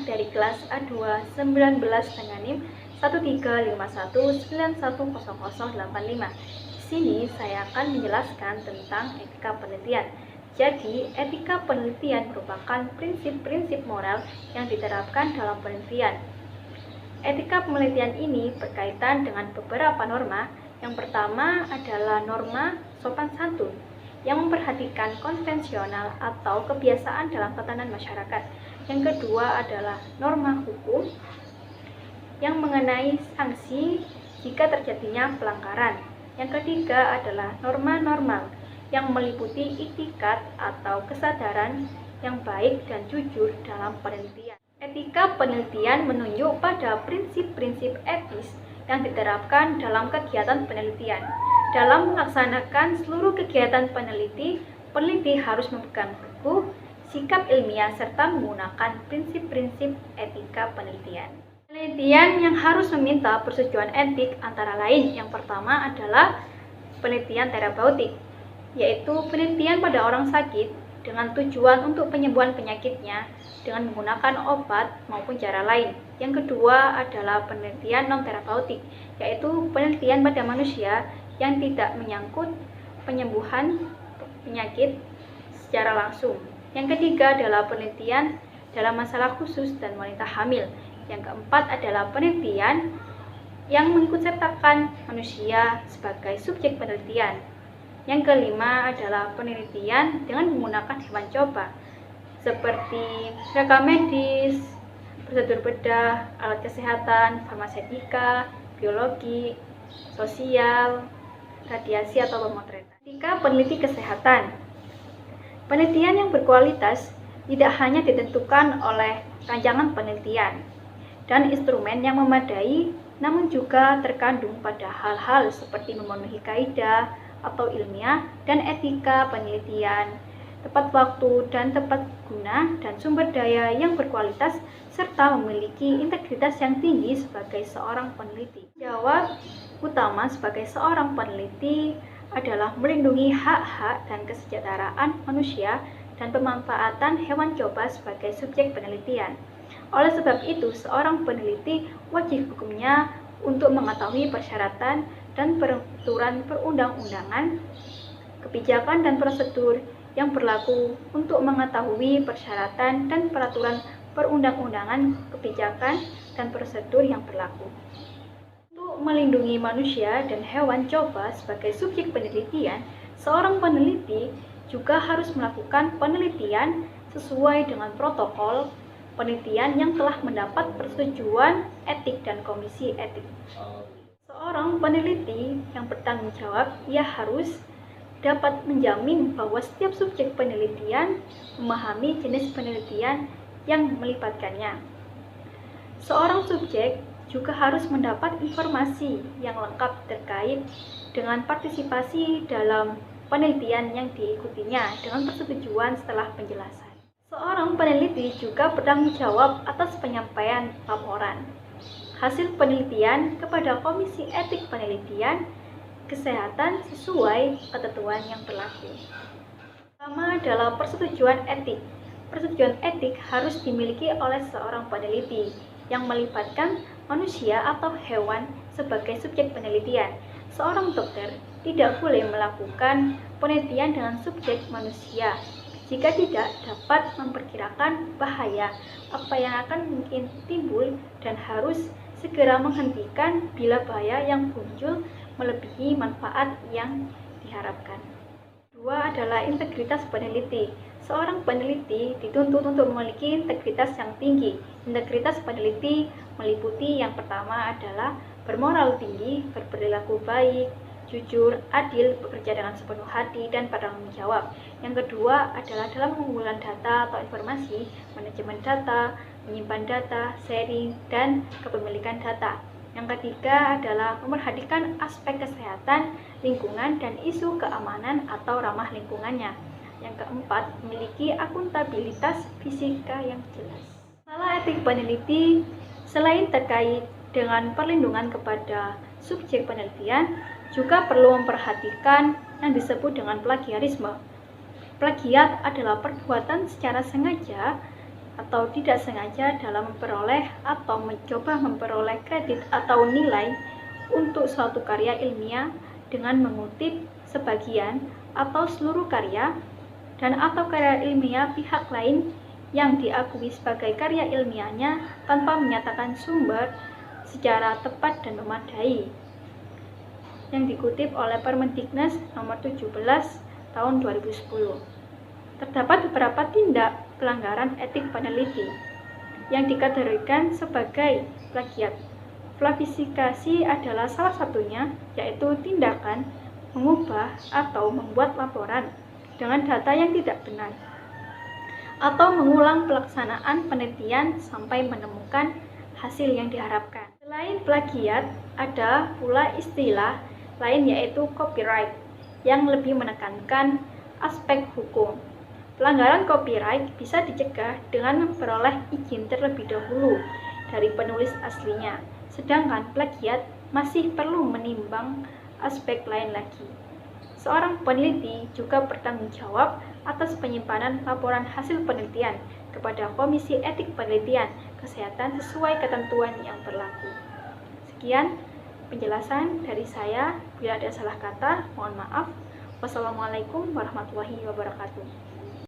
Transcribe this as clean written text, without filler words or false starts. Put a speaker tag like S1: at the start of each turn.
S1: dari kelas A2 19 dengan NIM 1351910085. Di sini saya akan menjelaskan tentang etika penelitian. Jadi, etika penelitian merupakan prinsip-prinsip moral yang diterapkan dalam penelitian. Etika penelitian ini berkaitan dengan beberapa norma. Yang pertama adalah norma sopan santun, yang memperhatikan konvensional atau kebiasaan dalam tatanan masyarakat. Yang kedua adalah norma hukum, yang mengenai sanksi jika terjadinya pelanggaran. Yang ketiga adalah norma normal, yang meliputi itikat atau kesadaran yang baik dan jujur dalam penelitian. Etika penelitian menunjuk pada prinsip-prinsip etis yang diterapkan dalam kegiatan penelitian. Dalam melaksanakan seluruh kegiatan peneliti harus memegang teguh sikap ilmiah serta menggunakan prinsip-prinsip etika penelitian. Penelitian yang harus meminta persetujuan etik antara lain yang pertama adalah penelitian terapeutik, yaitu penelitian pada orang sakit dengan tujuan untuk penyembuhan penyakitnya dengan menggunakan obat maupun cara lain. Yang kedua adalah penelitian non-terapeutik, yaitu penelitian pada manusia yang tidak menyangkut penyembuhan penyakit secara langsung. Yang ketiga adalah penelitian dalam masalah khusus dan wanita hamil. Yang keempat adalah penelitian yang mengikutsertakan manusia sebagai subjek penelitian. Yang kelima adalah penelitian dengan menggunakan hewan coba, seperti rekam medis, prosedur bedah, alat kesehatan, farmaseutika, biologi, sosial, radiasi atau pemotretan. Etika peneliti kesehatan. Penelitian yang berkualitas tidak hanya ditentukan oleh rancangan penelitian dan instrumen yang memadai, namun juga terkandung pada hal-hal seperti memenuhi kaidah atau ilmiah dan etika penelitian, tepat waktu dan tepat guna, dan sumber daya yang berkualitas, serta memiliki integritas yang tinggi sebagai seorang peneliti. Jawab utama sebagai seorang peneliti adalah melindungi hak-hak dan kesejahteraan manusia dan pemanfaatan hewan coba sebagai subjek penelitian. Oleh sebab itu, seorang peneliti wajib hukumnya untuk mengetahui persyaratan dan peraturan perundang-undangan, kebijakan dan prosedur yang berlaku, untuk mengetahui persyaratan dan peraturan perundang-undangan, kebijakan dan prosedur yang berlaku. Untuk melindungi manusia dan hewan coba sebagai subjek penelitian, seorang peneliti juga harus melakukan penelitian sesuai dengan protokol penelitian yang telah mendapat persetujuan etik dan komisi etik. Seorang peneliti yang bertanggung jawab, ia harus dapat menjamin bahwa setiap subjek penelitian memahami jenis penelitian yang melibatkannya. Seorang subjek juga harus mendapat informasi yang lengkap terkait dengan partisipasi dalam penelitian yang diikutinya dengan persetujuan setelah penjelasan. Seorang peneliti juga bertanggung jawab atas penyampaian laporan hasil penelitian kepada Komisi Etik Penelitian Kesehatan sesuai ketentuan yang berlaku. Pertama adalah persetujuan etik. Persetujuan etik harus dimiliki oleh seorang peneliti yang melibatkan manusia atau hewan sebagai subjek penelitian. Seorang dokter tidak boleh melakukan penelitian dengan subjek manusia jika tidak dapat memperkirakan bahaya apa yang akan mungkin timbul dan harus segera menghentikan bila bahaya yang muncul melebihi manfaat yang diharapkan. Dua adalah integritas peneliti. Seorang peneliti dituntut untuk memiliki integritas yang tinggi. Integritas peneliti meliputi yang pertama adalah bermoral tinggi, berperilaku baik, jujur, adil, bekerja dengan sepenuh hati, dan bertanggung jawab. Yang kedua adalah dalam pengumpulan data atau informasi, manajemen data, menyimpan data, sharing, dan kepemilikan data. Yang ketiga adalah memperhatikan aspek kesehatan, lingkungan, dan isu keamanan atau ramah lingkungannya. Yang keempat, memiliki akuntabilitas fisika yang jelas. Masalah etik peneliti selain terkait dengan perlindungan kepada subjek penelitian, juga perlu memperhatikan yang disebut dengan plagiarisme. Plagiat adalah perbuatan secara sengaja atau tidak sengaja dalam memperoleh atau mencoba memperoleh kredit atau nilai untuk suatu karya ilmiah dengan mengutip sebagian atau seluruh karya dan atau karya ilmiah pihak lain yang diakui sebagai karya ilmiahnya tanpa menyatakan sumber secara tepat dan memadai, yang dikutip oleh Permendiknas nomor 17 tahun 2010. Terdapat beberapa tindak pelanggaran etik peneliti yang dikategorikan sebagai plagiat. Falsifikasi adalah salah satunya, yaitu tindakan mengubah atau membuat laporan dengan data yang tidak benar, atau mengulang pelaksanaan penelitian sampai menemukan hasil yang diharapkan. Selain plagiat, ada pula istilah lain yaitu copyright yang lebih menekankan aspek hukum. Pelanggaran copyright bisa dicegah dengan memperoleh izin terlebih dahulu dari penulis aslinya, sedangkan plagiat masih perlu menimbang aspek lain lagi. Seorang peneliti juga bertanggung jawab atas penyimpanan laporan hasil penelitian kepada Komisi Etik Penelitian Kesehatan sesuai ketentuan yang berlaku. Sekian penjelasan dari saya. Bila ada salah kata, mohon maaf. Wassalamualaikum warahmatullahi wabarakatuh.